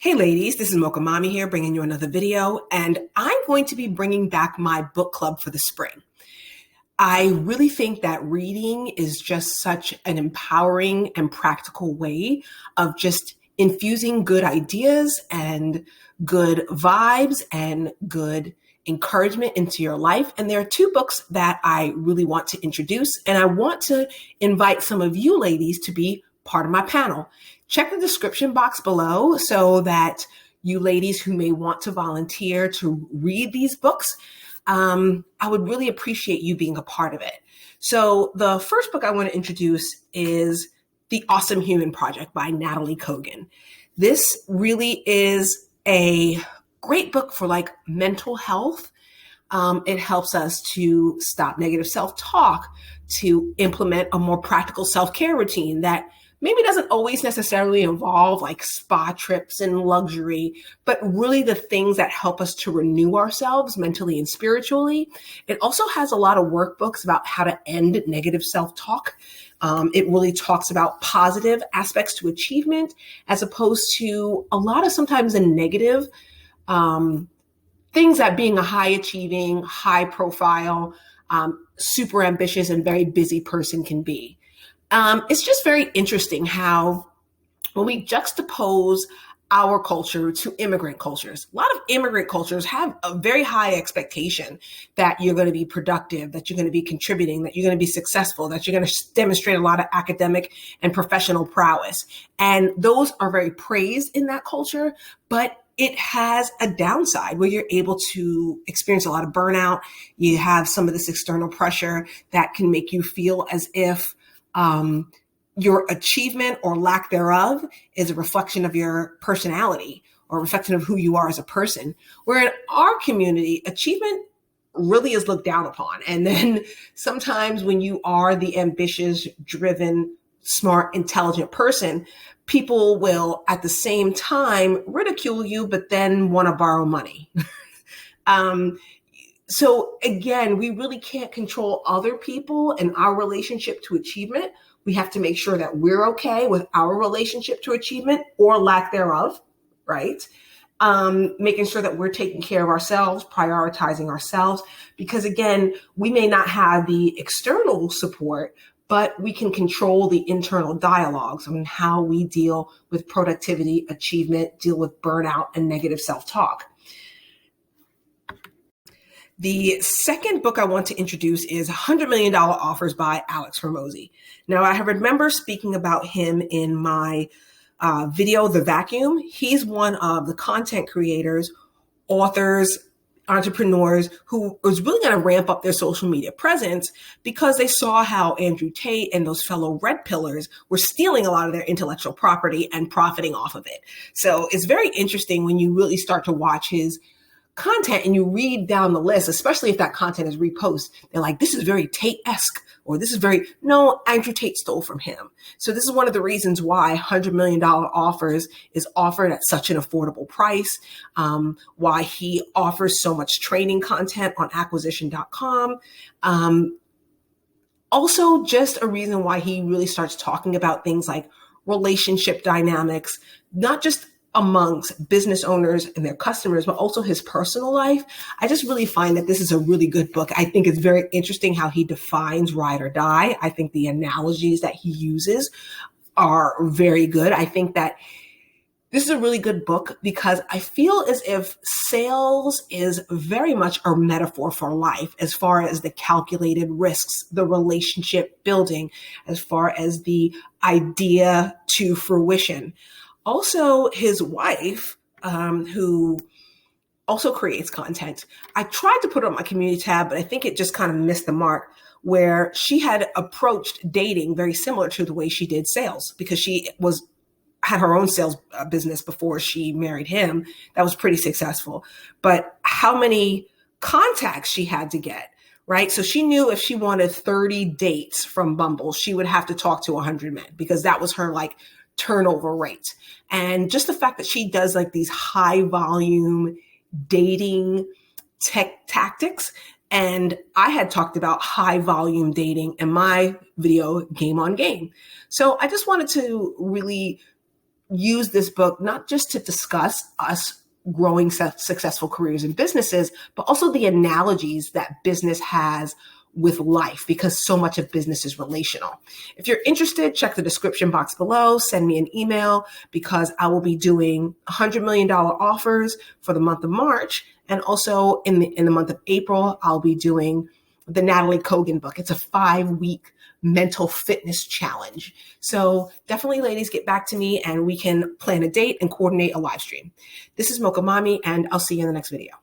Hey ladies, this is Mocha Mommy here bringing you another video, and I'm going to be bringing back my book club for the spring. I really think that reading is just such an empowering and practical way of just infusing good ideas and good vibes and good encouragement into your life. And there are two books that I really want to introduce, and I want to invite some of you ladies to be part of my panel. Check the description box below so that you ladies who may want to volunteer to read these books, I would really appreciate you being a part of it. So the first book I want to introduce is The Awesome Human Project by Natalie Kogan. This really is a great book for mental health. It helps us to stop negative self-talk, to implement a more practical self-care routine that maybe doesn't always necessarily involve spa trips and luxury, but really the things that help us to renew ourselves mentally and spiritually. It also has a lot of workbooks about how to end negative self-talk. It really talks about positive aspects to achievement as opposed to a lot of sometimes the negative things that being a high achieving, high profile, super ambitious and very busy person can be. It's just very interesting how when we juxtapose our culture to immigrant cultures, a lot of immigrant cultures have a very high expectation that you're going to be productive, that you're going to be contributing, that you're going to be successful, that you're going to demonstrate a lot of academic and professional prowess. And those are very praised in that culture, but it has a downside where you're able to experience a lot of burnout. You have some of this external pressure that can make you feel as if your achievement or lack thereof is a reflection of your personality or a reflection of who you are as a person. Where in our community, achievement really is looked down upon. And then sometimes when you are the ambitious, driven, smart, intelligent person, people will at the same time ridicule you, but then want to borrow money. So again, we really can't control other people and our relationship to achievement. We have to make sure that we're okay with our relationship to achievement or lack thereof, right? Making sure that we're taking care of ourselves, prioritizing ourselves, because again, we may not have the external support, but we can control the internal dialogues on how we deal with productivity, achievement, deal with burnout and negative self-talk. The second book I want to introduce is $100 Million Offers by Alex Hormozi. Now, I remember speaking about him in my video, The Vacuum. He's one of the content creators, authors, entrepreneurs who was really going to ramp up their social media presence because they saw how Andrew Tate and those fellow red pillars were stealing a lot of their intellectual property and profiting off of it. So it's very interesting when you really start to watch his content and you read down the list, especially if that content is repost, they're like, this is very Tate-esque, or this is no, Andrew Tate stole from him. So this is one of the reasons why $100 Million Offers is offered at such an affordable price, why he offers so much training content on acquisition.com. Also just a reason why he really starts talking about things like relationship dynamics, not just amongst business owners and their customers, but also his personal life. I just really find that this is a really good book. I think it's very interesting how he defines ride or die. I think the analogies that he uses are very good. I think that this is a really good book because I feel as if sales is very much a metaphor for life as far as the calculated risks, the relationship building, as far as the idea to fruition. Also, his wife, who also creates content, I tried to put it on my community tab, but I think it just kind of missed the mark, where she had approached dating very similar to the way she did sales, because she had her own sales business before she married him. That was pretty successful. But how many contacts she had to get, right? So she knew if she wanted 30 dates from Bumble, she would have to talk to 100 men because that was her turnover rate. And just the fact that she does these high volume dating tactics. And I had talked about high volume dating in my video, Game on Game. So I just wanted to really use this book not just to discuss us growing successful careers and businesses, but also the analogies that business has with life, because so much of business is relational. If you're interested, check the description box below, send me an email, because I will be doing $100 million offers for the month of March. And also in the month of April, I'll be doing the Natalie Kogan book. It's a 5-week mental fitness challenge. So definitely, ladies, get back to me and we can plan a date and coordinate a live stream. This is Mocha Mommy, and I'll see you in the next video.